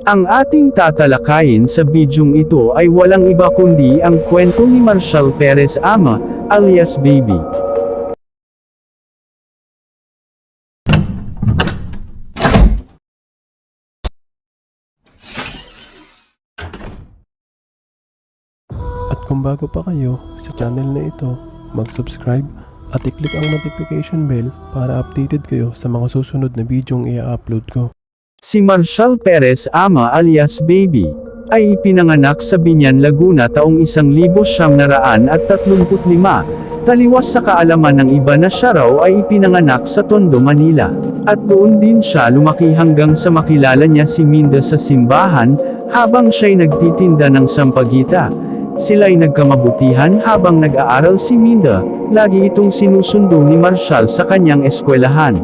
Ang ating tatalakayin sa bidyong ito ay walang iba kundi ang kwento ni Marshall Perez Ama, alias Baby. At kung bago pa kayo sa channel na ito, mag-subscribe at i-click ang notification bell para updated kayo sa mga susunod na bidyong i-upload ko. Si Marshall Perez Ama alias Baby, ay ipinanganak sa Biñan, Laguna taong 1935, taliwas sa kaalaman ng iba na siya raw ay ipinanganak sa Tondo, Manila. At doon din siya lumaki hanggang sa makilala niya si Minda sa simbahan, habang siya'y nagtitinda ng sampagita. Sila'y nagkamabutihan habang nag-aaral si Minda, lagi itong sinusundo ni Marshall sa kanyang eskwelahan.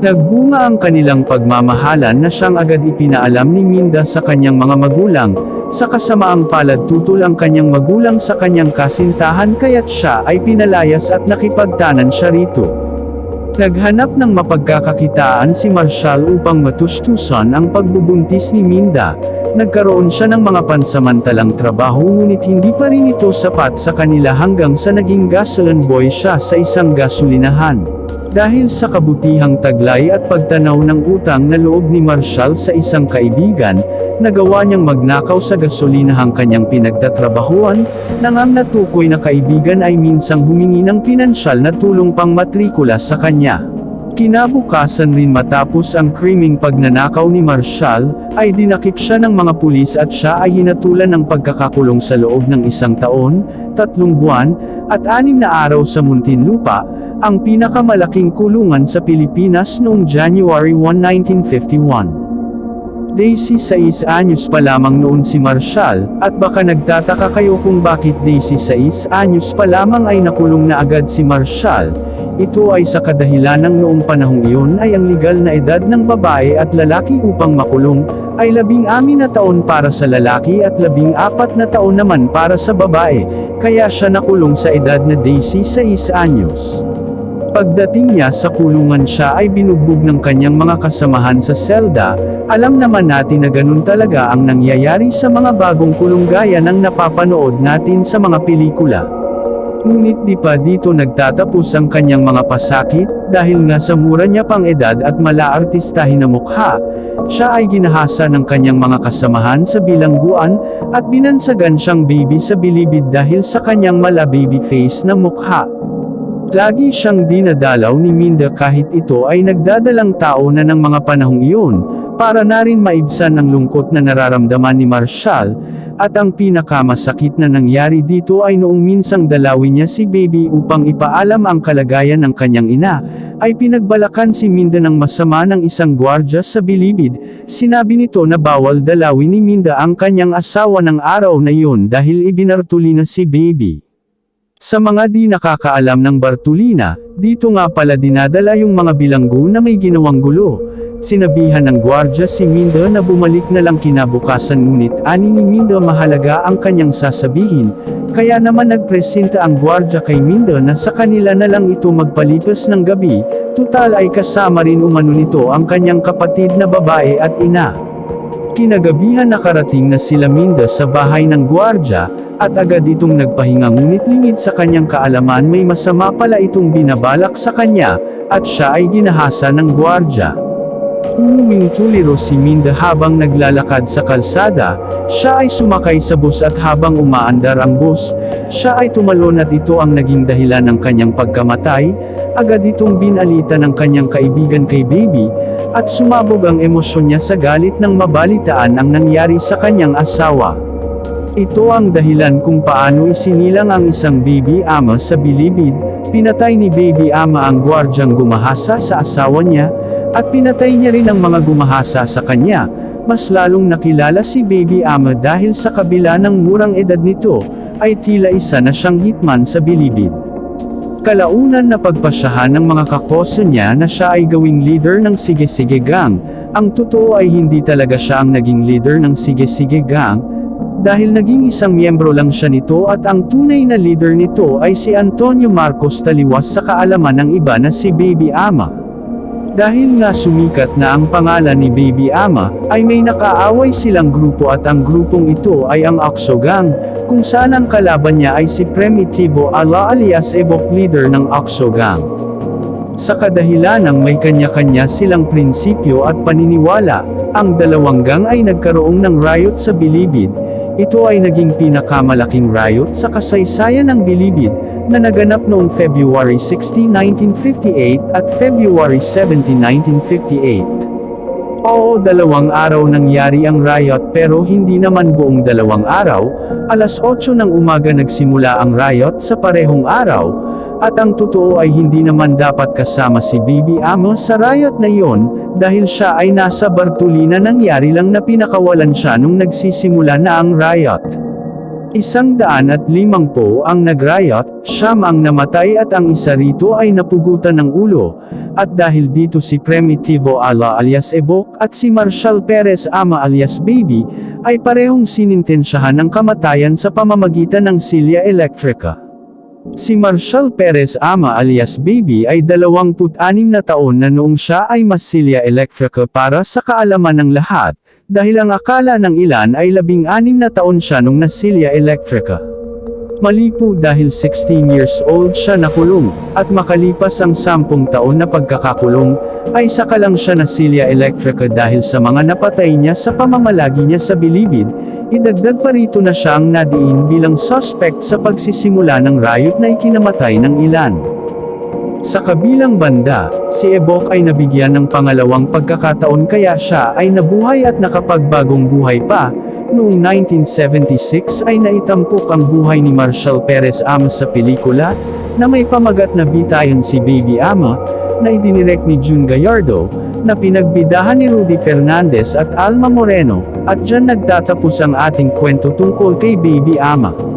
Nagbunga ang kanilang pagmamahalan na siyang agad ipinaalam ni Minda sa kanyang mga magulang. Sa kasamaang palad tutol ang kanyang magulang sa kanyang kasintahan kaya't siya ay pinalayas at nakipagtanan siya rito. Naghanap ng mapagkakakitaan si Marshall upang matustusan ang pagbubuntis ni Minda. Nagkaroon siya ng mga pansamantalang trabaho ngunit hindi pa rin ito sapat sa kanila hanggang sa naging gasoline boy siya sa isang gasolinahan. Dahil sa kabutihang taglay at pagtanaw ng utang na loob ni Marshall sa isang kaibigan, nagawa niyang magnakaw sa gasolinahang kanyang pinagtatrabahuan, nang ang natukoy na kaibigan ay minsang humingi ng pinansyal na tulong pang matrikula sa kanya. Kinabukasan rin matapos ang krimeng pagnanakaw ni Marshall, ay dinakip siya ng mga pulis at siya ay hinatulan ng pagkakakulong sa loob ng 1 taon, 3 buwan, at 6 na araw sa Muntinlupa, ang pinakamalaking kulungan sa Pilipinas noong January 1, 1951. Daisy 6 anyos pa lamang noon si Marshall, at baka nagtataka kayo kung bakit Daisy 6 anyos pa lamang ay nakulong na agad si Marshall. Ito ay sa kadahilan ng noong panahong iyon ay ang legal na edad ng babae at lalaki upang makulong, ay 16 na taon para sa lalaki at 14 na taon naman para sa babae, kaya siya nakulong sa edad na Daisy 6 anyos. Pagdating niya sa kulungan siya ay binugbog ng kanyang mga kasamahan sa selda. Alam naman natin na ganun talaga ang nangyayari sa mga bagong kulong gaya ng napapanood natin sa mga pelikula. Ngunit di pa dito nagtatapos ang kanyang mga pasakit, dahil nga sa mura niya pang edad at malaartistahin na mukha, siya ay ginahasa ng kanyang mga kasamahan sa bilangguan, at binansagan siyang baby sa bilibid dahil sa kanyang mala-baby face na mukha. Lagi siyang dinadalaw ni Minda kahit ito ay nagdadalang tao na ng mga panahong iyon, para na rin maibsan ang lungkot na nararamdaman ni Marshall, at ang pinakamasakit na nangyari dito ay noong minsang dalawin niya si Baby upang ipaalam ang kalagayan ng kanyang ina, ay pinagbalakan si Minda ng masama ng isang gwardya sa bilibid. Sinabi nito na bawal dalawin ni Minda ang kanyang asawa ng araw na iyon dahil ibinartuli na si Baby. Sa mga di nakakaalam ng Bartolina, dito nga pala dinadala yung mga bilanggo na may ginawang gulo. Sinabihan ng gwardya si Minda na bumalik na lang kinabukasan ngunit ani ni Minda mahalaga ang kanyang sasabihin, kaya naman nagpresenta ang gwardya kay Minda na sa kanila na lang ito magpalipas ng gabi, tutal ay kasama rin umano nito ang kanyang kapatid na babae at ina. Kinagabihan nakarating na sila Minda sa bahay ng gwardya, at agad itong nagpahinga ngunit lingid sa kanyang kaalaman may masama pala itong binabalak sa kanya, at siya ay ginahasa ng gwardya. Umuwing tuliro si Minda habang naglalakad sa kalsada, siya ay sumakay sa bus at habang umaandar ang bus, siya ay tumalon at ito ang naging dahilan ng kanyang pagkamatay. Agad itong binalita ng kanyang kaibigan kay Baby, at sumabog ang emosyon niya sa galit nang mabalitaan ang nangyari sa kanyang asawa. Ito ang dahilan kung paano isinilang ang isang baby ama sa bilibid. Pinatay ni Baby Ama ang gwardyang gumahasa sa asawa niya, at pinatay niya rin ang mga gumahasa sa kanya. Mas lalong nakilala si Baby Ama dahil sa kabila ng murang edad nito, ay tila isa na siyang hitman sa bilibid. Kalaunan na pagpasyahan ng mga kakoso niya na siya ay gawing leader ng Sige Sige Gang. Ang totoo ay hindi talaga siya ang naging leader ng Sige Sige Gang, dahil naging isang miyembro lang siya nito at ang tunay na leader nito ay si Antonio Marcos taliwas sa kaalaman ng iba na si Baby Ama. Dahil nga sumikat na ang pangalan ni Baby Ama, ay may nakaaway silang grupo at ang grupong ito ay ang Akso Gang, kung saan ang kalaban niya ay si Primitivo Ala alias Ebok, leader ng Akso Gang. Sa kadahilanang may kanya-kanya silang prinsipyo at paniniwala, ang dalawang gang ay nagkaroon ng riot sa Bilibid. Ito ay naging pinakamalaking riot sa kasaysayan ng Bilibid, na naganap noong February 16, 1958 at February 17, 1958. Oo, 2 araw nangyari ang riot pero hindi naman buong 2 araw, alas 8 ng umaga nagsimula ang riot sa parehong araw, at ang totoo ay hindi naman dapat kasama si Baby Ama sa riot na iyon, dahil siya ay nasa Bartolina, nangyari lang na pinakawalan siya nung nagsisimula na ang riot. 150 ang nag-riot, 9 ang namatay at ang isa rito ay napugutan ng ulo, at dahil dito si Primitivo Ala alias Ebok at si Marshall Perez Ama alias Baby, ay parehong sinintensyahan ng kamatayan sa pamamagitan ng silya elektrika. Si Marshall Perez Ama alias Baby ay 26 na taon na noong siya ay masilya elektrika para sa kaalaman ng lahat, dahil ang akala ng ilan ay 16 na taon siya nung nasilya elektrika. Mali po dahil 16 years old siya nakulong, at makalipas ang 10 taon na pagkakakulong, ay saka lang siya nasilya elektrika dahil sa mga napatay niya sa pamamalagi niya sa Bilibid. Idagdag pa rito na siyang nadiin bilang suspect sa pagsisimula ng riot na ikinamatay ng ilan. Sa kabilang banda, si Ebok ay nabigyan ng pangalawang pagkakataon kaya siya ay nabuhay at nakapagbagong buhay pa. Noong 1976 ay naitampok ang buhay ni Marshall Perez Ama sa pelikula, na may pamagat na Bitayon si Baby Ama, na idinirect ni June Gallardo, na pinagbidahan ni Rudy Fernandez at Alma Moreno, at dyan nagtatapos ang ating kwento tungkol kay Baby Ama.